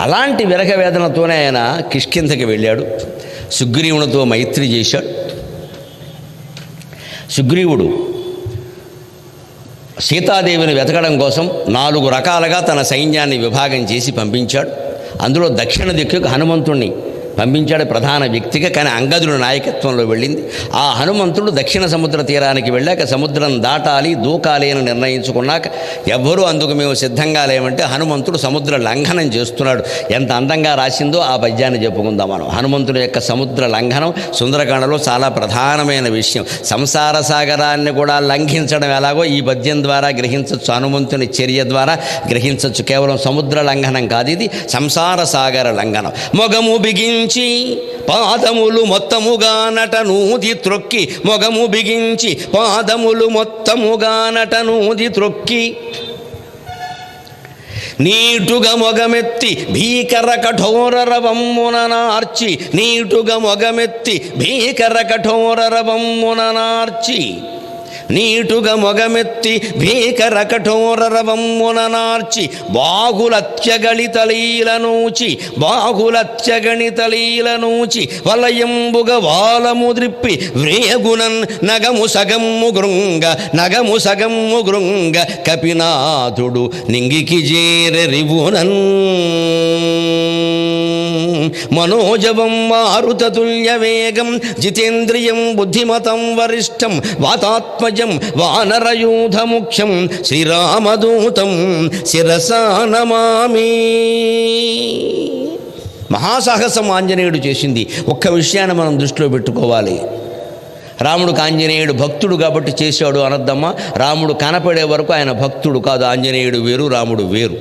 అలాంటి విరహ వేదనతోనే ఆయన కిష్కింధకి వెళ్ళాడు. సుగ్రీవునితో మైత్రి చేశాడు. సుగ్రీవుడు సీతాదేవిని వెతకడం కోసం 4 రకాలుగా తన సైన్యాన్ని విభాగం చేసి పంపించాడు. అందులో దక్షిణ దిక్కుకు హనుమంతుణ్ణి పంపించాడు ప్రధాన వ్యక్తిగా. కానీ అంగదుల నాయకత్వంలో వెళ్ళింది. ఆ హనుమంతుడు దక్షిణ సముద్ర తీరానికి వెళ్ళాక సముద్రం దాటాలి, దూకాలి అని నిర్ణయించుకున్నాక ఎవ్వరూ అందుకు మేము సిద్ధంగా లేమంటే హనుమంతుడు సముద్ర లంఘనం చేస్తున్నాడు. ఎంత అందంగా రాసిందో ఆ పద్యాన్ని చెప్పుకుందాం మనం. హనుమంతుడి యొక్క సముద్ర లంఘనం సుందరకాండలో చాలా ప్రధానమైన విషయం. సంసార సాగరాన్ని కూడా లంఘించడం ఎలాగో ఈ పద్యం ద్వారా గ్రహించవచ్చు, హనుమంతుని చర్య ద్వారా గ్రహించవచ్చు. కేవలం సముద్ర లంఘనం కాదు, ఇది సంసార సాగర లంఘనం. మొగము బిగించి పాదములు మొత్తముగా నటనూది త్రొక్కి, మొగము బిగించి పాదములు మొత్తముగా నటనూది త్రొక్కి, నీటుగా మొగమెత్తి భీకర కఠోర రవమ్మున నార్చి, నీటుగా మొగమెత్తి భీకర కఠోర రవమ్మున నార్చి, నీటుగా మొగమెత్తి భీకర కఠోర రవమ్మున నార్చి, బాగులత్యగళితలీలనూచి, బాగులత్యగణితలీలనూచి, వలయంబుగ వాలము ద్రిప్పి వ్రేగునన్ నగము సగమ్ము గృంగ, నగము సగమ్ము గృంగ, కపినాథుడు నింగికి చేరివునన్, మనోజవం మారుతతుల్య వేగం జితేంద్రియం బుద్ధిమతం వరిష్టం వాతాత్మజం వానరయూధముఖ్యం శ్రీరామదూతం శిరసా నమామి. మహాసాహసం ఆంజనేయుడు చేసింది. ఒక్క విషయాన్ని మనం దృష్టిలో పెట్టుకోవాలి. రాముడికి ఆంజనేయుడు భక్తుడు కాబట్టి చేశాడు అనద్దమ్మా. రాముడు కనపడే వరకు ఆయన భక్తుడు కాదు. ఆంజనేయుడు వేరు, రాముడు వేరు.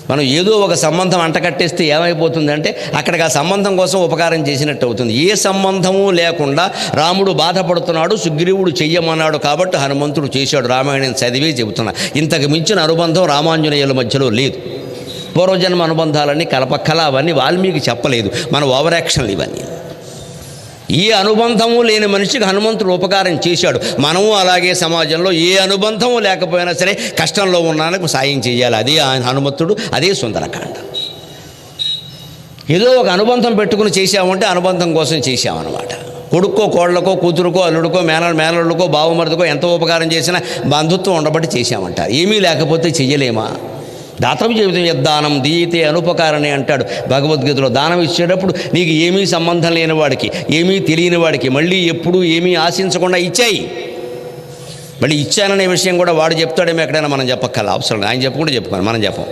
మనం ఏదో ఒక సంబంధం అంటకట్టేస్తే ఏమైపోతుందంటే అక్కడికి ఆ సంబంధం కోసం ఉపకారం చేసినట్టు అవుతుంది. ఏ సంబంధము లేకుండా రాముడు బాధపడుతున్నాడు, సుగ్రీవుడు చెయ్యమన్నాడు కాబట్టి హనుమంతుడు చేశాడు. రామాయణం చదివే చెబుతున్నా. ఇంతకు మించిన అనుబంధం రామాంజనేయుల మధ్యలో లేదు. పూర్వజన్మ అనుబంధాలన్నీ కలపక్కల, అవన్నీ వాల్మీకి చెప్పలేదు. మన ఓవర్ యాక్షన్లు ఇవన్నీ. ఏ అనుబంధము లేని మనిషికి హనుమంతుడు ఉపకారం చేశాడు. మనము అలాగే సమాజంలో ఏ అనుబంధము లేకపోయినా సరే కష్టంలో ఉన్నానికి సాయం చేయాలి. అదే హనుమంతుడు, అదే సుందరకాండ. ఏదో ఒక అనుబంధం పెట్టుకుని చేశామంటే అనుబంధం కోసం చేశామన్నమాట. కొడుక్కో కోళ్ళకో కూతురుకో అల్లుడికో మేనల్లుడికో బావమరుదుకో ఎంత ఉపకారం చేసినా బంధుత్వం ఉండబట్టి చేశామంటారు. ఏమీ లేకపోతే చెయ్యలేమా? దాతవ్య జీవితం యద్దానం దీయతే అనుపకారణే అంటాడు భగవద్గీతలో. దానం ఇచ్చేటప్పుడు నీకు ఏమీ సంబంధం లేని వాడికి, ఏమీ తెలియని వాడికి మళ్ళీ ఎప్పుడూ ఏమీ ఆశించకుండా ఇచ్చాయి. మళ్ళీ ఇచ్చాననే విషయం కూడా వాడు చెప్తాడేమో ఎక్కడైనా మనం చెప్పక్కల అవసరం లేదు. ఆయన చెప్పుకుంటే చెప్పుకోండి, మనం చెప్పం.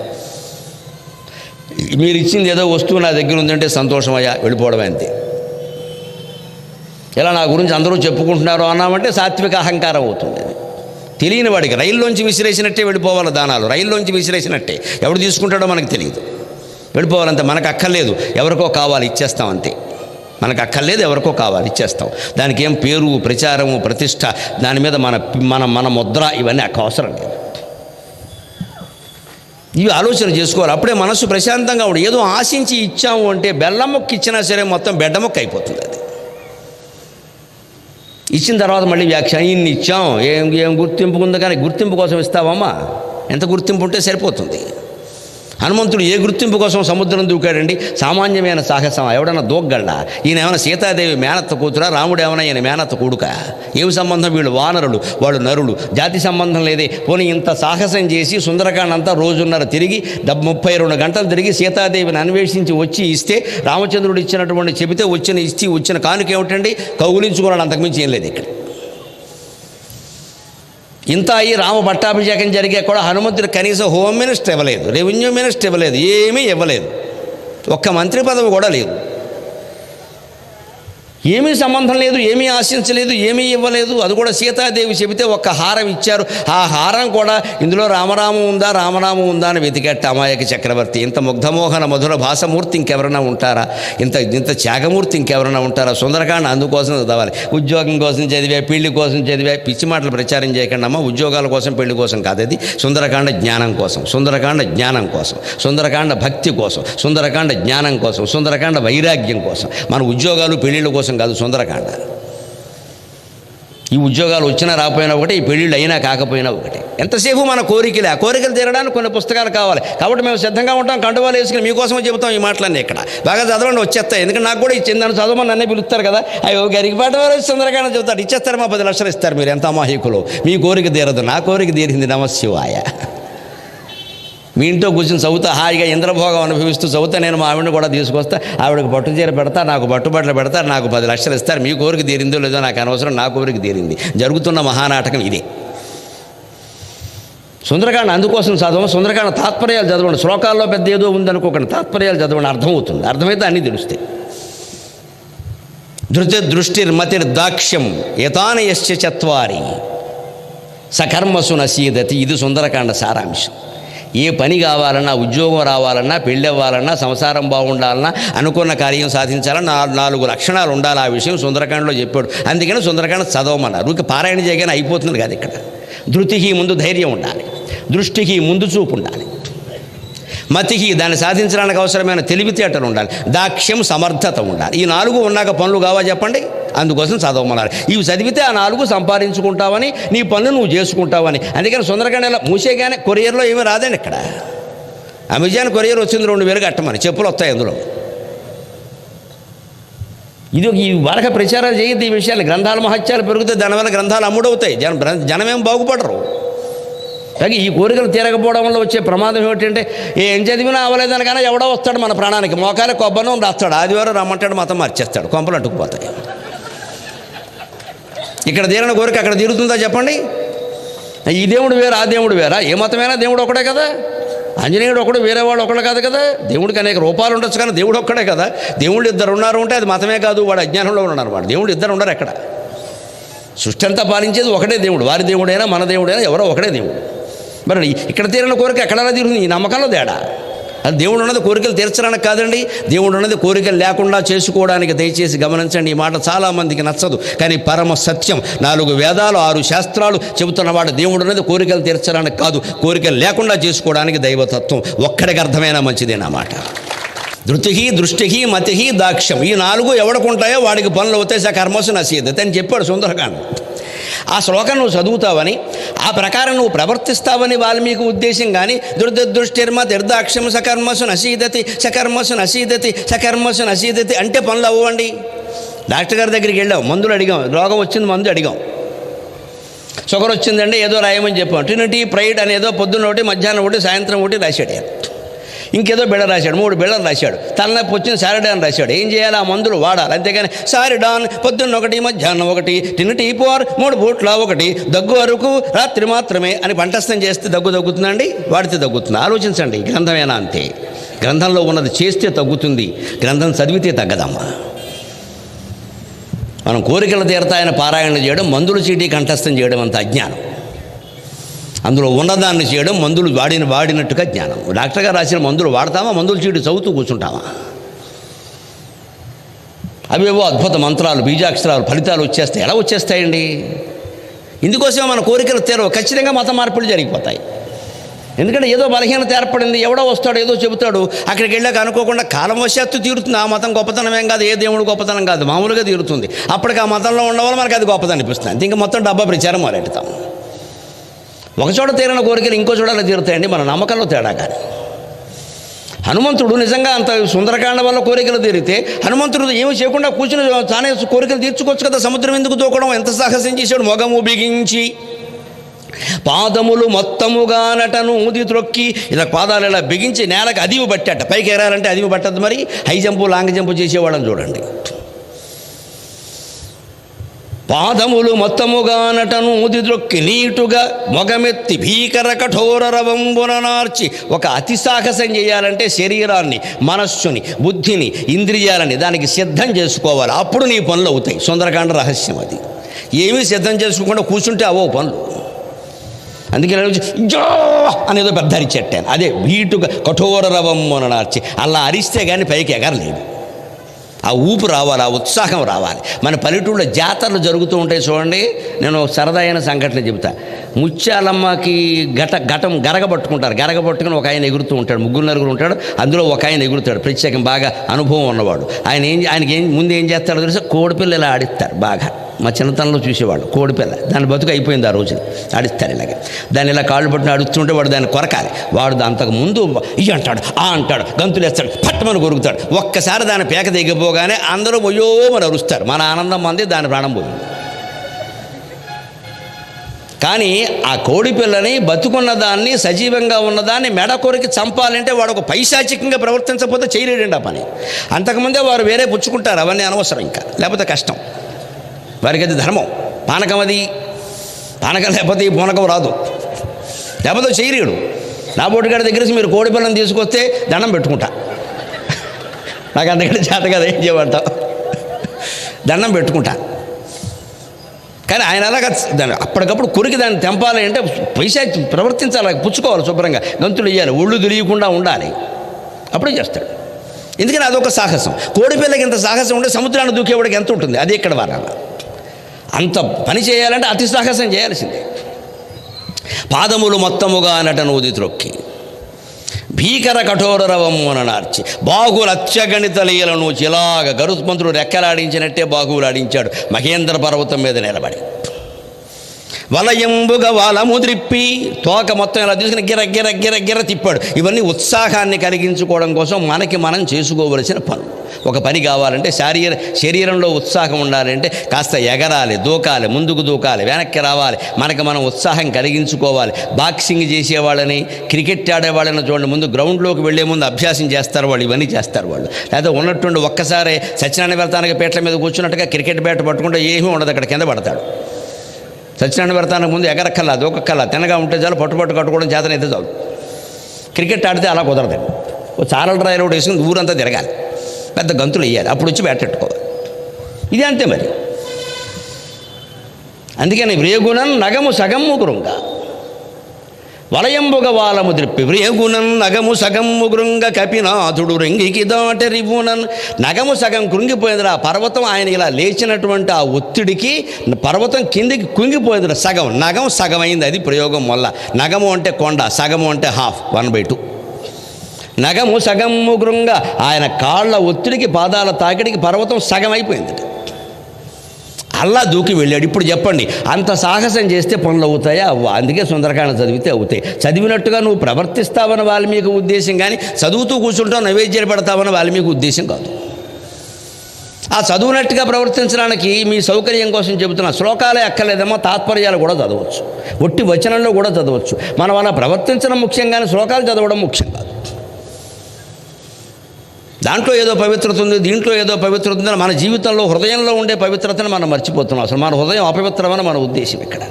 మీరు ఇచ్చింది ఏదో వస్తువు నా దగ్గర ఉందంటే సంతోషమయ్యా వెళ్ళిపోవడమే అంతే. ఇలా నా గురించి అందరూ చెప్పుకుంటున్నారు అన్నామంటే సాత్విక అహంకారం అవుతుంది. తెలియని వాడికి రైల్లోంచి విసిరేసినట్టే వెళ్ళిపోవాలి దానాలు. రైల్లోంచి విసిరేసినట్టే. ఎవడు తీసుకుంటాడో మనకు తెలియదు. వెళ్ళిపోవాలంతే. మనకు అక్కర్లేదు, ఎవరికో కావాలి ఇచ్చేస్తాం అంతే. మనకు అక్కర్లేదు, ఎవరికో కావాలి ఇచ్చేస్తాం. దానికి ఏం పేరు, ప్రచారము, ప్రతిష్ట, దాని మీద మన ముద్ర, ఇవన్నీ అవసరం లేదు. ఇవి ఆలోచన చేసుకోవాలి. అప్పుడే మనసు ప్రశాంతంగా ఉండదు. ఏదో ఆశించి ఇచ్చాము అంటే బెల్లం మొక్క ఇచ్చినా సరే మొత్తం బెడ్డ మొక్క అయిపోతుంది. అది ఇచ్చిన తర్వాత మళ్ళీ వ్యాఖ్యానం ఇన్ని ఇచ్చాం, ఏం గుర్తింపు ఉంది. కానీ గుర్తింపు కోసం ఇస్తావమ్మా? ఎంత గుర్తింపు ఉంటే సరిపోతుంది. హనుమంతుడు ఏ గుర్తింపు కోసం సముద్రం దూకాడండి? సామాన్యమైన సాహసం. ఎవడన్నా దూకగలడా? ఈయన ఏమైనా సీతాదేవి మేనత్త కూతురా? రాముడు ఏమైనా ఈయన మేనత్త కొడుకా? ఏమి సంబంధం? వీళ్ళు వానరులు, వాళ్ళు నరులు. జాతి సంబంధం లేదే. పోనీ ఇంత సాహసం చేసి సుందరకాండ అంతా రోజున్నర తిరిగి 32 గంటలు తిరిగి సీతాదేవిని అన్వేషించి వచ్చి ఇస్తే రామచంద్రుడు ఇచ్చినటువంటి చెబితే వచ్చిన కానుక ఏమిటండి? కౌగులించుకున్నాడు. అంతకుమించి ఏం లేదు ఇక్కడ. ఇంత అయ్యి రామ పట్టాభిషేకం జరిగే కూడా హనుమంతుడు కనీసం హోమ్ మినిస్టర్ ఇవ్వలేదు, రెవెన్యూ మినిస్టర్ ఇవ్వలేదు, ఏమీ ఇవ్వలేదు. ఒక్క మంత్రి పదవి కూడా లేదు. ఏమీ సంబంధం లేదు, ఏమీ ఆశించలేదు, ఏమీ ఇవ్వలేదు. అది కూడా సీతాదేవి చెబితే ఒక్క హారం ఇచ్చారు. ఆ హారం కూడా ఇందులో రామనామం ఉందా అని వెతికేట అమాయక చక్రవర్తి. ఇంత ముగ్ధమోహన మధుర భాషమూర్తి ఇంకెవరైనా ఉంటారా? ఇంత త్యాగమూర్తి ఇంకెవరైనా ఉంటారా? సుందరకాండ అందుకోసం చదవాలి. ఉద్యోగం కోసం చదివా, పెళ్లి కోసం చదివా, పిచ్చి మాటలు ప్రచారం చేయకండి అమ్మ. ఉద్యోగాల కోసం, పెళ్లి కోసం కాదు. అది సుందరకాండ జ్ఞానం కోసం, సుందరకాండ జ్ఞానం కోసం, సుందరకాండ భక్తి కోసం, సుందరకాండ జ్ఞానం కోసం, సుందరకాండ వైరాగ్యం కోసం. మన ఉద్యోగాలు పెళ్లిళ్ళ కోసం కాదు సుందరకాండ. ఈ ఉద్యోగాలు వచ్చినా రాకపోయినా ఒకటే, ఈ పెళ్ళిళ్ళు అయినా కాకపోయినా ఒకటే. ఎంతసేపు మన కోరికలే. ఆ కోరికలు తీరడానికి కొన్ని పుస్తకాలు కావాలి. కాబట్టి మేము సిద్ధంగా ఉంటాం, కండువాలు వేసుకుని మీకోసమే చెబుతాం ఈ మాటలన్నీ. ఇక్కడ బాగా చదవండి, వచ్చేస్తాయి. ఎందుకంటే నాకు కూడా ఇచ్చింది, నన్ను చదవమని నన్నే పిలుస్తారు కదా. అయ్యో గరికపాటి వారు సుందరకాండ చెబుతారు, ఇచ్చేస్తారు, మా 10 లక్షలు ఇస్తారు. మీరు ఎంత అమాయకులు, మీ కోరిక తీరదు, నా కోరిక తీరింది. నమశివాయ. మీ ఇంట్లో కూర్చొని చదువుతా, హాయిగా ఇంద్రభోగం అనుభవిస్తూ చదువుతా. నేను మా ఆవిడని కూడా తీసుకొస్తా, ఆవిడకి పట్టుచీర పెడతా, నాకు పట్టుబట్టలు పెడతారు, నాకు 10 లక్షలు ఇస్తారు. మీ కోరిక తీరిందో లేదో నాకు అనవసరం, నా కోరిక తీరింది. జరుగుతున్న మహానాటకం ఇదే. సుందరకాండ అందుకోసం చదవం. సుందరకాండ తాత్పర్యాలు చదవండి. శ్లోకాల్లో పెద్ద ఏదో ఉందనుకోకండి, తాత్పర్యాలు చదవండి, అర్థమవుతుంది. అర్థమైతే అన్నీ తెలుస్తాయి. దృష్టిర్మతిర్దాక్ష్యం ఏతాని యశ్చ చత్వారి సకర్మసు నసీదతి. ఇది సుందరకాండ సారాంశం. ఏ పని కావాలన్నా, ఉద్యోగం రావాలన్నా, పెళ్ళి అవ్వాలన్నా, సంసారం బాగుండాలన్నా, అనుకున్న కార్యం సాధించాలన్నా 4 లక్షణాలు ఉండాలి. ఆ విషయం సుందరకాండలో చెప్పాడు. అందుకని సుందరకాండ చదవమన్నారు. ఊరికి పారాయణ చేయగానే అయిపోతుంది కాదు. ఇక్కడ ధృతికి ముందు ధైర్యం ఉండాలి, దృష్టికి ముందు చూపు ఉండాలి, మతికి దాన్ని సాధించడానికి అవసరమైన తెలివితేటలు ఉండాలి, దాక్ష్యం సమర్థత ఉండాలి. ఈ 4 ఉన్నాక పనులు కావా చెప్పండి. అందుకోసం చదవమన్నారు. ఇవి చదివితే ఆ 4 సంపాదించుకుంటావని, నీ పనులు నువ్వు చేసుకుంటావని. అందుకని సుందరకాండ ఇలా మూసేగానే కొరియర్లో ఏమీ రాదండి. ఇక్కడ అమెజాన్ కొరియర్ వచ్చింది 2000 కట్టమని, చెప్పులు వస్తాయి అందులో. ఇది ఈ వరక ప్రచారాలు చేయొద్దు ఈ విషయాలు. గ్రంథాల మహత్యాలు పెరిగితే దానివల్ల గ్రంథాలు అమ్ముడవుతాయి, జనమేం బాగుపడరు. కానీ ఈ కోరికలు తీరకపోవడం వల్ల వచ్చే ప్రమాదం ఏమిటంటే, ఏం చదివినా అవ్వలేదని కానీ ఎవడో వస్తాడు మన ప్రాణానికి, మోకాలే కొబ్బనం రాస్తాడు, ఆదివారం రమ్మంటాడు, మతం మార్చేస్తాడు, కొంపలు అట్టుకుపోతాయి. ఇక్కడ తీరని కోరిక అక్కడ తీరుతుందా చెప్పండి? ఈ దేవుడు వేరా, ఆ దేవుడు వేరా? ఏ మతమైనా దేవుడు ఒకడే కదా. ఆంజనేయుడు ఒకడు, వేరేవాడు ఒకడు కాదు కదా. దేవుడికి అనేక రూపాలు ఉండొచ్చు, కానీ దేవుడు ఒక్కడే కదా. దేవుళ్ళు 2 ఉన్నారు అంటే అది మతమే కాదు, వాడు అజ్ఞానంలో ఉన్నాడు. వాడు దేవుడు 2 ఉండరు ఎక్కడ. సృష్టి అంతా పాలించేది ఒకటే దేవుడు. వారి దేవుడైనా మన దేవుడైనా ఎవరో ఒకడే దేవుడు. మరి ఇక్కడ తీరిన కోరిక ఎక్కడైనా తీరుతుంది. ఈ నమ్మకంలో తేడా. అది దేవుడు ఉన్నది కోరికలు తీర్చడానికి కాదండి, దేవుడు ఉన్నది కోరికలు లేకుండా చేసుకోవడానికి. దయచేసి గమనించండి. ఈ మాట చాలామందికి నచ్చదు, కానీ పరమ సత్యం. 4 వేదాలు 6 శాస్త్రాలు చెబుతున్నవాడు దేవుడు ఉన్నది కోరికలు తీర్చడానికి కాదు, కోరికలు లేకుండా చేసుకోవడానికి. దైవతత్వం ఒక్కడికి అర్థమైనా మంచిదేనమాట. ధృతికి, దృష్టికి, మతికి, దాక్ష్యం. ఈ 4 ఎవడుకుంటాయో వాడికి పనులు అవుతాయి. సకర్మసు నసీదతి అని చెప్పాడు సుందరకాండ. ఆ శ్లోకం నువ్వు చదువుతావని, ఆ ప్రకారం నువ్వు ప్రవర్తిస్తావని వాల్మీకి ఉద్దేశం. కానీ దృష్టిర్మతిర్దాక్ష్యం సకర్మసు నసీదతి, సకర్మసు నసీదతి, సకర్మసు నసీదతి అంటే పనులు అవ్వండి. డాక్టర్ గారి దగ్గరికి వెళ్ళాం, మందులు అడిగాం, రోగం వచ్చింది, మందు అడిగాం. షుగర్ వచ్చిందండి, ఏదో రాయమని చెప్పాం. ట్రినిటీ, ప్రైడ్ అనేదో పొద్దున్న ఒకటి, మధ్యాహ్నం ఒకటి, సాయంత్రం ఒకటి రాశాడు. ఇంకేదో బిళ్ళ రాశాడు, 3 బిళ్ళలు రాశాడు. తలనొప్పి వచ్చింది, సారిడాన్ రాశాడు. ఏం చేయాలి? ఆ మందులు వాడాలి. అంతేగాని సారిడాన్ పొద్దున్న 1, మధ్యాహ్నం 1, ట్రినిటీ పోర్ 3 పూట్ల 1, దగ్గు వరకు రాత్రి మాత్రమే అని పంటస్థం చేస్తే దగ్గుతుందండి, వాడితే తగ్గుతుంది. ఆలోచించండి. గ్రంథమేనా అంతే. గ్రంథంలో ఉన్నది చేస్తే తగ్గుతుంది, గ్రంథం చదివితే తగ్గదమ్మా. మనం కోరికలు తీరతాయని పారాయణ చేయడం, మందులు చీటీ కంఠస్థం చేయడం అంత అజ్ఞానం. అందులో ఉన్నదాన్ని చేయడం మందులు వాడినట్టుగా జ్ఞానం. డాక్టర్ గారు రాసిన మందులు వాడతామా? మందులు చీటి చదువుతూ కూర్చుంటామా? అవేవో అద్భుత మంత్రాలు, బీజాక్షరాలు, ఫలితాలు వచ్చేస్తాయి. ఎలా వచ్చేస్తాయండి? ఇందుకోసమే మన కోరికలు తీరవు. ఖచ్చితంగా మత మార్పులు జరిగిపోతాయి. ఎందుకంటే ఏదో బలహీనత ఏర్పడింది, ఎవడో వస్తాడు, ఏదో చెబుతాడు, అక్కడికి వెళ్ళాక అనుకోకుండా కాలవశాత్తు తీరుతుంది. ఆ మతం గొప్పతనమేం కాదు, ఏ దేవుడు గొప్పతనం కాదు, మామూలుగా తీరుతుంది. అప్పటికి ఆ మతంలో ఉండవల్ల మనకు అది గొప్పతనం అనిపిస్తుంది. ఇంకా మొత్తం డబ్బా ప్రచారం మొదలెడతాం. ఒకచోట తీరిన కోరికలు ఇంకో చోట తీరుతాయండి, మన నమ్మకంలో తేడా. కానీ హనుమంతుడు నిజంగా అంత సుందరకాండ వల్ల కోరికలు తీరితే, హనుమంతుడు ఏమి చేయకుండా కూర్చుని తానే కోరికలు తీర్చుకోవచ్చు కదా. సముద్రం ఎందుకు దూకడం? ఎంత సాహసం చేశాడు. మొగము బిగించి పాదములు మొత్తముగా నటను ఊది త్రొక్కి, ఇలా పాదాలు ఇలా బిగించి నేలకు అదివి పట్టాట. పైకి ఎరాలంటే అదివి పట్టద్దు. మరి హై జంపు, లాంగ్ జంపు చేసేవాళ్ళని చూడండి. పాదములు మొత్తముగా నటను ఊది త్రొక్కి నీటుగా మొగమెత్తి భీకర కఠోర రవంబున నార్చి. ఒక అతి సాహసం చేయాలంటే శరీరాన్ని, మనస్సుని, బుద్ధిని, ఇంద్రియాలని దానికి సిద్ధం చేసుకోవాలి. అప్పుడు నీ పనులు అవుతాయి. సుందరకాండ రహస్యం అది. ఏమీ సిద్ధం చేసుకోకుండా కూర్చుంటే అవో పనులు. అందుకే జో అనేదో పెద్ద అరిచెట్టాను. అదే వీటుగా కఠోర రవంబున నార్చి. అలా అరిస్తే కానీ పైకి ఎగరలేడు. ఆ ఊపు రావాలి, ఆ ఉత్సాహం రావాలి. మన పల్లెటూళ్ళలో జాతరలు జరుగుతూ ఉంటాయి చూడండి. నేను సరదా అయిన సంఘటన చెబుతా. ముత్యాలమ్మకి ఘటం గరగబట్టుకుంటారు. గరగబట్టుకుని ఒక ఆయన ఎగురుతూ ఉంటాడు, 3-4 ఉంటాడు. అందులో ఒక ఆయన ఎగురుతాడు, ప్రత్యేకం బాగా అనుభవం ఉన్నవాడు. ఆయనకి ముందు ఏం చేస్తాడో తెలిసి కోడిపిల్ల ఇలా ఆడిస్తారు బాగా. మా చిన్నతనంలో చూసేవాళ్ళు కోడిపిల్ల, దాని బతుకు అయిపోయింది ఆ రోజున. ఆడిస్తారు ఇలాగే, దాన్ని ఇలా కాళ్ళు పట్టుని అడుగుతుంటే వాడు దాన్ని కొరకాలి. వాడు అంతకు ముందు ఇ అంటాడు, ఆ అంటాడు, గంతులు వేస్తాడు, పట్టమని కొరుకుతాడు. ఒక్కసారి దాని పేక దిగిపోగానే అందరూ పోయో మరి అరుస్తారు. మన ఆనందం మంది దాని ప్రాణం పోయింది. కానీ ఆ కోడిపిల్లని, బతుకున్న దాన్ని, సజీవంగా ఉన్నదాన్ని మెడ కొరికి చంపాలంటే వాడు ఒక పైశాచికంగా ప్రవర్తించకపోతే చేయలేడండి ఆ పని. అంతకుముందే వారు వేరే పుచ్చుకుంటారు, అవన్నీ అనవసరం ఇంకా, లేకపోతే కష్టం. వారికి అది ధర్మం. పానకం, అది పానకం లేకపోతే ఈ పూనకం రాదు, లేకపోతే చేయలేడు. నా బోటిగాడి దగ్గర మీరు కోడిపిల్లని తీసుకొస్తే దండం పెట్టుకుంటా, నాకు అందుకంటే చేత కదా, ఏం చేయమంటావు, దండం పెట్టుకుంటా. కానీ ఆయన అలాగా దాన్ని అప్పటికప్పుడు కొరికి దాన్ని తెంపాలి అంటే పైసా ప్రవర్తించాలి, పుచ్చుకోవాలి, శుభ్రంగా గంతులు వేయాలి, ఒళ్ళు తెలియకుండా ఉండాలి, అప్పుడే చేస్తాడు. ఎందుకని అదొక సాహసం. కోడిపిల్లకి ఇంత సాహసం ఉంటే సముద్రాన్ని దూకేవాడికి ఎంత ఉంటుంది, అది ఇక్కడ వారాల. అంత పని చేయాలంటే అతి సాహసం చేయాల్సిందే. పాదములు మొత్తముగా నటనూది త్రొక్కి భీకర కఠోర రవమ్ముననార్చి బాహువులు అత్యగణిత లీలను చిలాగ గరుత్మంతుడు రెక్కలాడించినట్టే బాహువులు ఆడించాడు మహేంద్ర పర్వతం మీద నిలబడి. వలయంబుగా వలము త్రిప్పి తోక మొత్తం ఇలా తీసుకుని గిర గిర గిర గిర తిప్పాడు. ఇవన్నీ ఉత్సాహాన్ని కలిగించుకోవడం కోసం మనకి మనం చేసుకోవలసిన పనులు. ఒక పని కావాలంటే శరీరంలో ఉత్సాహం ఉండాలంటే కాస్త ఎగరాలి, దూకాలి, ముందుకు దూకాలి, వెనక్కి రావాలి, మనకి మనం ఉత్సాహం కలిగించుకోవాలి. బాక్సింగ్ చేసేవాళ్ళని, క్రికెట్ ఆడేవాళ్ళని చూడండి, ముందు గ్రౌండ్లోకి వెళ్లే ముందు అభ్యాసం చేస్తారు వాళ్ళు, ఇవన్నీ చేస్తారు వాళ్ళు. లేదా ఉన్నట్టుండి ఒక్కసారి సత్యనారాయణ వ్రతానికి పీటల మీద కూర్చున్నట్టుగా క్రికెట్ బ్యాట్ పట్టుకుంటే ఏమీ ఉండదు, అక్కడ కింద పడతాడు. సత్యనారాయణ వ్రతానికి ముందు ఎగరక్కల్లా, దూకక్కల్లా, తినగా ఉంటే చాలు, పట్టు కట్టుకోవడం చేతనైతే చాలు. క్రికెట్ ఆడితే అలా కుదరదండి. ఓ చారల డ్రైవర్ ఒకటి వేసుకుని ఊరంతా తిరగాలి, పెద్ద గంతులు వేయాలి, అప్పుడు వచ్చి బ్యాటెట్టుకోవాలి. ఇది అంతే మరి. అందుకని వ్రేగుణం నగము సగమ్ము కృంగ వలయంబుగ వాలము ద్రిప్పి వ్రేగుణం నగము సగమ్ము కృంగ కపినాథుడు రింగికి దాటరివునన్. నగము సగం కృంగిపోయింది. ఆ పర్వతం ఆయన ఇలా లేచినటువంటి ఆ ఒత్తిడికి పర్వతం కిందికి కుంగిపోయింది. సగం, నగం సగమైంది. అది ప్రయోగం వల్ల. నగము అంటే కొండ, సగము అంటే హాఫ్, 1/2. నగము సగము కృంగ, ఆయన కాళ్ళ ఒత్తిడికి, పాదాల తాకిడికి పర్వతం సగం అయిపోయింది. అల్లా దూకి వెళ్ళాడు. ఇప్పుడు చెప్పండి, అంత సాహసం చేస్తే పనులు అవుతాయా? అందుకే సుందరకాండ చదివితే అవుతాయి. చదివినట్టుగా నువ్వు ప్రవర్తిస్తావని వాల్మీకి ఉద్దేశం, కానీ చదువుతూ కూర్చుంటావు, నైవేద్యాలు పెడతావని వాల్మీకి ఉద్దేశం కాదు. ఆ చదువునట్టుగా ప్రవర్తించడానికి మీ సౌకర్యం కోసం చెబుతున్న శ్లోకాలే అక్కర్లేదేమో, తాత్పర్యాలు కూడా చదవచ్చు, ఒట్టి వచనంలో కూడా చదవచ్చు. మనం అలా ప్రవర్తించడం ముఖ్యం, కానీ శ్లోకాలు చదవడం ముఖ్యం కాదు. దాంట్లో ఏదో పవిత్రత ఉంది, దీంట్లో ఏదో పవిత్రత ఉందని మన జీవితంలో, హృదయంలో ఉండే పవిత్రతను మనం మర్చిపోతున్నాం. అసలు మన హృదయం అపవిత్రమని మన ఉద్దేశం ఇక్కడ.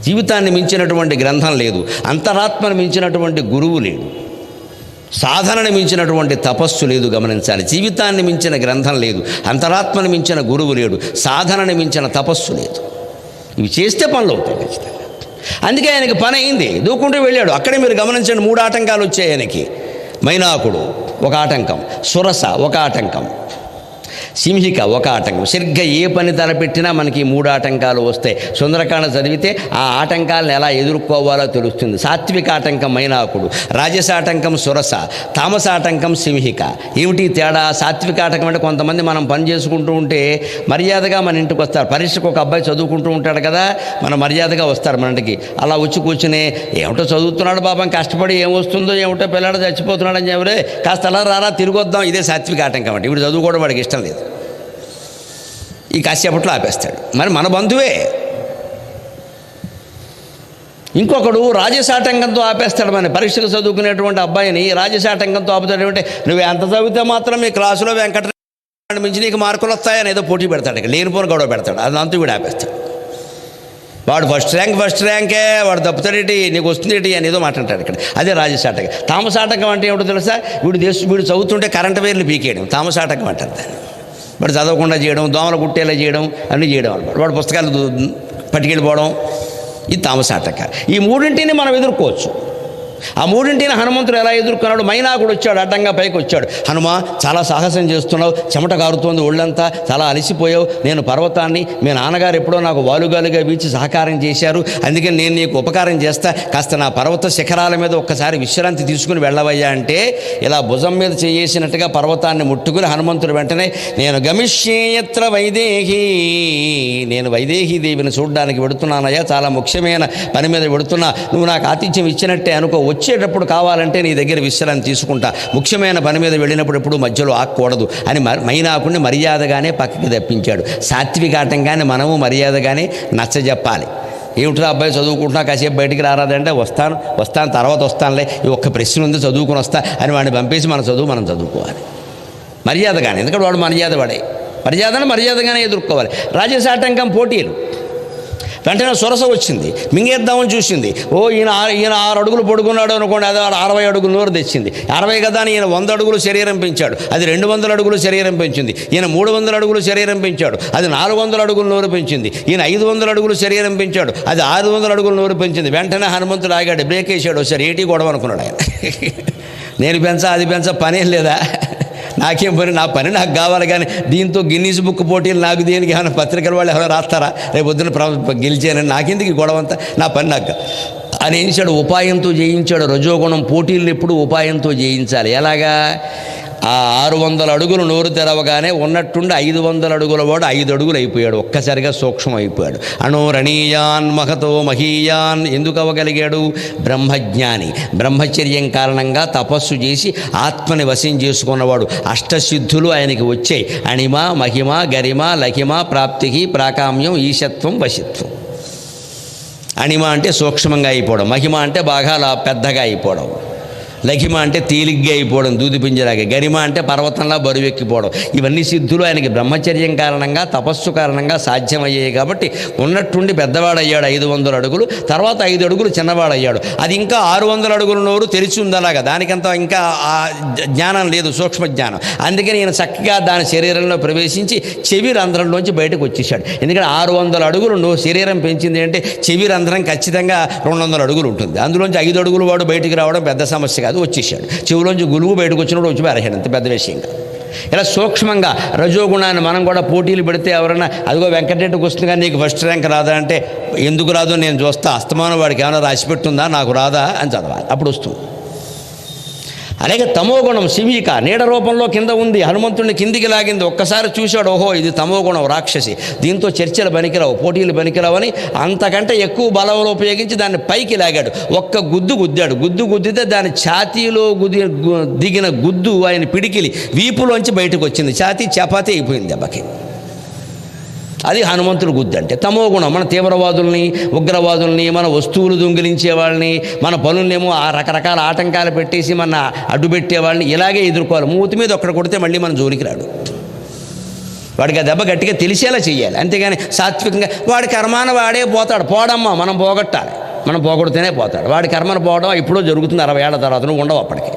జీవితాన్ని మించినటువంటి గ్రంథం లేదు, అంతరాత్మను మించినటువంటి గురువు లేడు, సాధనని మించినటువంటి తపస్సు లేదు. గమనించాలి, జీవితాన్ని మించిన గ్రంథం లేదు, అంతరాత్మను మించిన గురువు లేడు, సాధనని మించిన తపస్సు లేదు. ఇవి చేస్తే పనులు అవుతాయి ఖచ్చితంగా. అందుకే ఆయనకి పని అయింది, దూకుంటూ వెళ్ళాడు. అక్కడే మీరు గమనించండి, 3 ఆటంకాలు వచ్చాయి ఆయనకి. మైనాకుడు ఒక ఆటంకం, సురస ఒక ఆటంకం, సింహిక ఒక ఆటంకం. సరిగ్గా ఏ పని తలపెట్టినా మనకి 3 ఆటంకాలు వస్తాయి. సుందరకాండ చదివితే ఆ ఆటంకాలను ఎలా ఎదుర్కోవాలో తెలుస్తుంది. సాత్విక ఆటంకం మైనాకుడు, రాజసాటంకం సురస, తామసాటంకం సింహిక. ఏమిటి తేడా? సాత్విక ఆటంకం అంటే కొంతమంది మనం పని చేసుకుంటూ ఉంటే మర్యాదగా మన ఇంటికి వస్తారు. పరీక్షకు ఒక అబ్బాయి చదువుకుంటూ ఉంటాడు కదా, మన మర్యాదగా వస్తారు మన ఇంటికి. అలా వచ్చి కూర్చుని ఏమిటో చదువుతున్నాడు పాపం, కష్టపడి ఏమొస్తుందో ఏమిటో, పిల్లాడు చచ్చిపోతున్నాడని చెప్పరే, కాస్త అలా రారా తిరిగొద్దాం. ఇదే సాత్విక ఆటంకం అంటే. ఇప్పుడు చదువుకోవడం వాడికి ఇష్టం లేదు, ఈ కాసేపట్లో ఆపేస్తాడు. మరి మన బంధువే. ఇంకొకడు రాజసాటంకంతో ఆపేస్తాడు. మన పరీక్షకు చదువుకునేటువంటి అబ్బాయిని రాజసాటంకంతో ఆపుతాడు. ఏమంటే నువ్వు ఎంత చదివితే మాత్రం మీ క్లాసులో వెంకటరామన్ మించి నీకు మార్కులు వస్తాయని ఏదో పోటీ పెడతాడు, ఇక్కడ లేనిపోని గొడవ పెడతాడు. అదంతా వీడు ఆపేస్తాడు. వాడు ఫస్ట్ ర్యాంకే, వాడు తప్పుతాడేటి, నీకు వస్తుందేటి అని ఏదో మాట్లాడతాడు ఇక్కడ. అదే రాజసాటంకం. తామసాటంకం అంటే ఏమిటో తెలుసా? వీడు చదువుతుంటే కరెంటు వైర్లు పీకేయడం తామసాటంకం అంటారు దాన్ని. వాడు చదవకుండా చేయడం, దోమలు కుట్టేలా చేయడం, అన్నీ చేయడం అనమాట. వాడు పుస్తకాలు పట్టుకెళ్ళిపోవడం, ఇది తామసాటంకం. ఈ 3ంటిని మనం ఎదుర్కోవచ్చు. ఆ మూడింటిని హనుమంతుడు ఎలా ఎదుర్కొన్నాడు? మైనాకుడు వచ్చాడు, అడ్డంగా పైకి వచ్చాడు. హనుమ, చాలా సాహసం చేస్తున్నావు, చెమట కారుతోంది ఒళ్ళంతా, చాలా అలసిపోయావు. నేను పర్వతాన్ని, మీ నాన్నగారు ఎప్పుడో నాకు వాలుగాలుగా వీచి సహకారం చేశారు, అందుకని నేను నీకు ఉపకారం చేస్తా, కాస్త నా పర్వత శిఖరాల మీద ఒక్కసారి విశ్రాంతి తీసుకుని వెళ్ళవయ్యా అంటే, ఇలా భుజం మీద చేసినట్టుగా పర్వతాన్ని ముట్టుకుని హనుమంతుడు వెంటనే, నేను గమిష్యేయత్ర వైదేహి, నేను వైదేహీ దేవిని చూడడానికి వెడుతున్నానయ్యా, చాలా ముఖ్యమైన పని మీద వెడుతున్నా, నువ్వు నాకు ఆతిథ్యం ఇచ్చినట్టే అనుకో, వచ్చేటప్పుడు కావాలంటే నీ దగ్గర విశ్రాంతి తీసుకుంటా, ముఖ్యమైన పని మీద వెళ్ళినప్పుడు ఎప్పుడు మధ్యలో ఆక్కూడదు అని మైనాకుడిని మర్యాదగానే పక్కకి తప్పించాడు. సాత్వికాటంగానే మనము మర్యాదగానే నచ్చజెప్పాలి. ఏమిట్రా అబ్బాయి చదువుకుంటున్నా, కాసేపు బయటికి రారాదంటే వస్తాను తర్వాత వస్తానులే, ఈ ఒక్క ప్రశ్న ఉంది చదువుకుని వస్తా అని వాడిని పంపేసి మన చదువు మనం చదువుకోవాలి మర్యాదగానే. ఎందుకంటే వాడు మర్యాద వాడే, మర్యాదగానే ఎదుర్కోవాలి. రాజసాటంకం పోటీలు, వెంటనే సొరస వచ్చింది, మింగేద్దామని చూసింది. ఈయన 6 అడుగులు పొడుగున్నాడు అనుకోండి, అది 60 అడుగులు నోరు తెచ్చింది. 60 కదా అని ఈయన 100 అడుగులు శరీరం పెంచాడు, అది 200 అడుగులు శరీరం పెంచింది. ఈయన 300 అడుగులు శరీరం పెంచాడు, అది 400 అడుగులు నోరు పెంచింది. ఈయన 500 అడుగులు శరీరం పెంచాడు, అది 600 అడుగులు నోరు పెంచింది. వెంటనే హనుమంతుడు ఆగాడు, బ్రేక్ వేసాడు. ఒకసారి ఏటి గొడవ అనుకున్నాడు ఆయన. నేను పెంచా అది పెంచా పనేం లేదా, నాకేం పని, నా పని నాకు కావాలి, కానీ దీంతో గిన్నీస్ బుక్ పోటీలు నాకు దేనికి ఏమైనా పత్రికల వాళ్ళు ఎవరైనా రాస్తారా, రేపు పొద్దున్న గెలిచానని, నాకెందుకు గొడవ అంతా, నా పని నాకు అని ఏం ఉపాయంతో జయించాడు. రజోగుణం పోటీలను ఎప్పుడు ఉపాయంతో జయించాలి. ఎలాగా? ఆ 600 అడుగులు నోరు తెరవగానే ఉన్నట్టుండి 500 అడుగుల వాడు 5 అడుగులు అయిపోయాడు, ఒక్కసారిగా సూక్ష్మం అయిపోయాడు. అణోరణీయాన్ మహతో మహీయాన్ ఎందుకు అవ్వగలిగాడు? బ్రహ్మజ్ఞాని, బ్రహ్మచర్యం కారణంగా తపస్సు చేసి ఆత్మని వశం చేసుకున్నవాడు. అష్టసిద్ధులు ఆయనకి వచ్చాయి: అణిమ, మహిమ, గరిమ, లహిమ, ప్రాప్తికి, ప్రాకామ్యం, ఈశత్వం, వశిత్వం. అణిమ అంటే సూక్ష్మంగా అయిపోవడం, మహిమ అంటే బాగా పెద్దగా అయిపోవడం, లఘిమ అంటే తేలిగ్గా అయిపోవడం దూది పింజలాగా, గరిమ అంటే పర్వతంలా బరువెక్కిపోవడం. ఇవన్నీ సిద్ధులు ఆయనకి బ్రహ్మచర్యం కారణంగా, తపస్సు కారణంగా సాధ్యమయ్యాయి. కాబట్టి ఉన్నట్టుండి పెద్దవాడయ్యాడు 500 అడుగులు, తర్వాత 5 అడుగులు చిన్నవాడయ్యాడు. అది ఇంకా 600 అడుగుల నోరు తెరిచి ఉందలాగా, దానికంతా ఇంకా ఆ జ్ఞానం లేదు, సూక్ష్మ జ్ఞానం. అందుకని ఈయన చక్కగా దాని శరీరంలో ప్రవేశించి చెవి రంధ్రంలోంచి బయటకు వచ్చేసాడు. ఎందుకంటే 600 అడుగులు శరీరం పెంచింది అంటే చెవి రంధ్రం ఖచ్చితంగా 200 అడుగులు ఉంటుంది. అందులోంచి 5 అడుగులు వాడు బయటికి రావడం పెద్ద సమస్య, అది వచ్చేసాడు. చెవులోంచి గులుగు బయటకు వచ్చినప్పుడు వచ్చి అర్హడు, అంత పెద్ద విషయంగా. ఇలా సూక్ష్మంగా రజోగుణాన్ని మనం కూడా పోటీలు పెడితే ఎవరైనా, అదిగో వెంకటరెడ్డికి వస్తుంది కానీ నీకు ఫస్ట్ ర్యాంక్ రాదా అంటే, ఎందుకు రాదో నేను చూస్తా, అస్తమానం వాడికి ఏమైనా రాసి పెట్టుందా, నాకు రాదా అని చదవాలి, అప్పుడు వస్తుంది. అలాగే తమోగుణం శివిక నీడ రూపంలో కింద ఉంది, హనుమంతుడిని కిందికి లాగింది. ఒక్కసారి చూశాడు, ఓహో ఇది తమోగుణం, రాక్షసి, దీంతో చర్చలు పనికిరావు, పోటీలు పనికిరావని అంతకంటే ఎక్కువ బలంలో ఉపయోగించి దాన్ని పైకి లాగాడు. ఒక్క గుద్దాడు, గుద్దితే దాని ఛాతీలో దిగిన గుద్దు ఆయన పిడికిలి వీపులోంచి బయటకు వచ్చింది, ఛాతీ చపాతీ అయిపోయింది దెబ్బకి. అది హనుమంతుడు గుద్దు అంటే. తమోగుణం మన తీవ్రవాదుల్ని, ఉగ్రవాదుల్ని, మన వస్తువులు దొంగిలించే వాళ్ళని, మన పనులనేమో ఆ రకరకాల ఆటంకాలు పెట్టేసి మన అడ్డుపెట్టే వాళ్ళని ఇలాగే ఎదుర్కోవాలి. మూతి మీద ఒక్కడ కొడితే మళ్ళీ మన జోలికి రాడు, వాడికి ఆ దెబ్బ గట్టిగా తెలిసేలా చేయాలి. అంతేగాని సాత్వికంగా వాడి కర్మాన వాడే పోతాడు, పోడమ్మా మనం పోగొట్టాలి, మనం పోగొడితేనే పోతాడు. వాడి కర్మను పోవడం ఎప్పుడో జరుగుతుంది, 60 ఏళ్ల తర్వాత, నువ్వు ఉండవు అప్పటికి.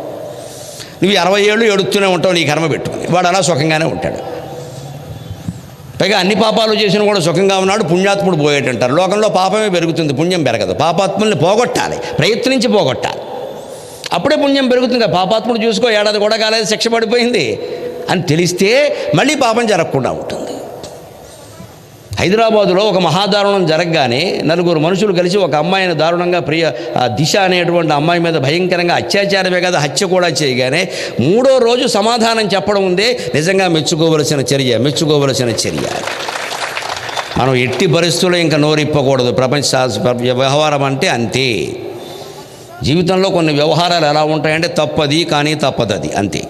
నువ్వు 60 ఏళ్ళు ఎడుతూనే ఉంటావు నీ కర్మ పెట్టుకుని, వాడు అలా సుఖంగానే ఉంటాడు. పైగా అన్ని పాపాలు చేసిన కూడా సుఖంగా ఉన్నాడు, పుణ్యాత్ముడు పోయేటంటారు. లోకంలో పాపమే పెరుగుతుంది, పుణ్యం పెరగదు. పాపాత్ముల్ని పోగొట్టాలి, ప్రయత్నించి పోగొట్టాలి, అప్పుడే పుణ్యం పెరుగుతుంది. పాపాత్ముడు చూసుకో, ఏడాది కూడా కాలేదు, శిక్ష పడిపోయింది అని తెలిస్తే మళ్ళీ పాపం జరగకుండా ఉంటుంది. హైదరాబాదులో ఒక మహాదారుణం జరగగానే 4 మనుషులు కలిసి ఒక అమ్మాయిని దారుణంగా దిశ అనేటువంటి అమ్మాయి మీద భయంకరంగా అత్యాచారమే కదా హత్య కూడా చేయగానే 3వ రోజు సమాధానం చెప్పడం ఉందే నిజంగా మెచ్చుకోవలసిన చర్య. మనం ఎట్టి పరిస్థితుల్లో ఇంకా నోరిప్పకూడదు. ప్రపంచ వ్యవహారం అంటే అంతే. జీవితంలో కొన్ని వ్యవహారాలు ఎలా ఉంటాయంటే తప్పది కానీ తప్పదది, అంతే.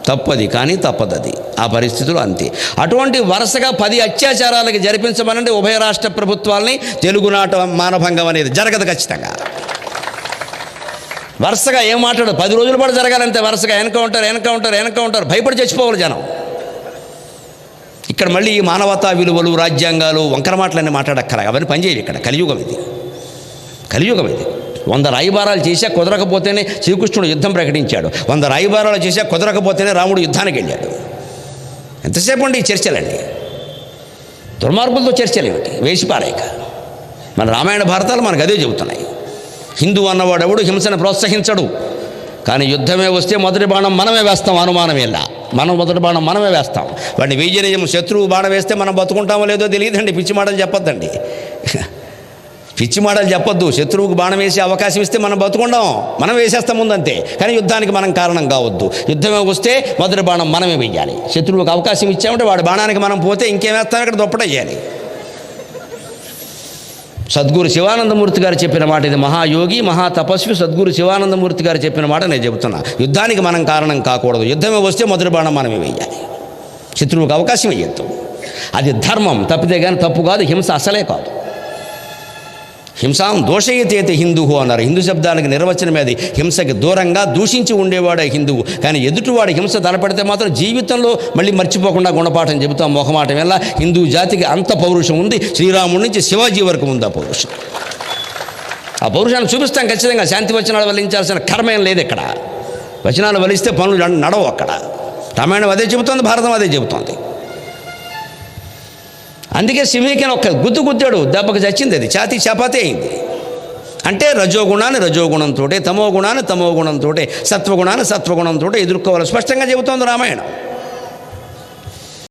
తప్పది కానీ తప్పదది, ఆ పరిస్థితులు అంతే. అటువంటి వరుసగా 10 అత్యాచారాలకి జరిపించమనంటే ఉభయ రాష్ట్ర ప్రభుత్వాలని తెలుగునాట మానభంగం అనేది జరగదు ఖచ్చితంగా. వరుసగా ఏం మాట్లాడదు, 10 రోజుల పాటు జరగాలంతే. వరుసగా ఎన్కౌంటర్ భయపడి చచ్చిపోవాలి జనం. ఇక్కడ మళ్ళీ మానవతా విలువలు, రాజ్యాంగాలు, వంకర మాటలన్నీ మాట్లాడక్కరా, అవన్నీ పనిచేయవు ఇక్కడ. కలియుగం ఇది. 100 రాయబారాలు చేసా కుదరకపోతేనే శ్రీకృష్ణుడు యుద్ధం ప్రకటించాడు. 100 రాయబారాలు చేసా కుదరకపోతేనే రాముడు యుద్ధానికి వెళ్ళాడు. ఎంతసేపు అండి ఈ చర్చలండి, దుర్మార్గులతో చర్చలు ఏమిటి, వేసిపారాయక. మన రామాయణ భారతాలు మనకు అదే చెబుతున్నాయి. హిందువు అన్నవాడు ఎవడు హింసను ప్రోత్సహించడు. కానీ యుద్ధమే వస్తే మొదటి బాణం మనమే వేస్తాం, అనుమానమేలా. మనం మొదటి బాణం మనమే వేస్తాం. వాడిని విజయనిజం శత్రువు బాణం వేస్తే మనం బతుకుంటామో లేదో తెలియదండి. పిచ్చి మాటలు చెప్పొద్దండి, పిచ్చి మాటలు చెప్పొద్దు. శత్రువుకు బాణం వేసే అవకాశం ఇస్తే మనం బతుకుంటాం, మనం వేసేస్తాం ముందంతే. కానీ యుద్ధానికి మనం కారణం కావద్దు. యుద్ధమే వస్తే మొదటి బాణం మనమే వెయ్యాలి. శత్రువుకు అవకాశం ఇచ్చామంటే వాడి బాణానికి మనం పోతే ఇంకేం వేస్తాం, ఇక్కడ దుప్పటేయాలి. సద్గురు శివానందమూర్తి గారు చెప్పిన మాట ఇది. మహాయోగి మహాతపస్వి సద్గురు శివానందమూర్తి గారు చెప్పిన మాట నేను చెబుతున్నా. యుద్ధానికి మనం కారణం కాకూడదు. యుద్ధమే వస్తే మొదటి బాణం మనమే వెయ్యాలి. శత్రువుకు అవకాశం ఇయ్యద్దు. అది ధర్మం తప్పితే కానీ తప్పు కాదు. హింస అసలే కాదు. హింసాం దోషయతేతే హిందువు అన్నారు. హిందూ శబ్దానికి నిర్వచనం అది. హింసకి దూరంగా దూషించి ఉండేవాడే హిందువు. కానీ ఎదుటివాడు హింస తలపెడితే మాత్రం జీవితంలో మళ్ళీ మర్చిపోకుండా గుణపాఠం చెబుతాం. మొహమాటం వల్ల హిందూ జాతికి అంత పౌరుషం ఉంది. శ్రీరాముడి నుంచి శివాజీ వరకు ఉంది ఆ పౌరుషం. ఆ పౌరుషాన్ని చూపిస్తాం ఖచ్చితంగా. శాంతి వచనాలు వల్లించాల్సిన కర్మేం లేదు ఇక్కడ. వచనాలు వలిస్తే పనులు నడవు అక్కడ. రామాయణం అదే చెబుతోంది, భారతం అదే చెబుతోంది. అందుకే సింహికని ఒక్క గుద్దాడు, దెబ్బకి చచ్చింది. అది ఛాతీ చపాతీ అయింది. అంటే రజోగుణాన్ని రజోగుణంతో, తమోగుణాన్ని తమోగుణంతో, సత్వగుణాన్ని సత్వగుణంతో ఎదుర్కోవాలి. స్పష్టంగా చెబుతోంది రామాయణం.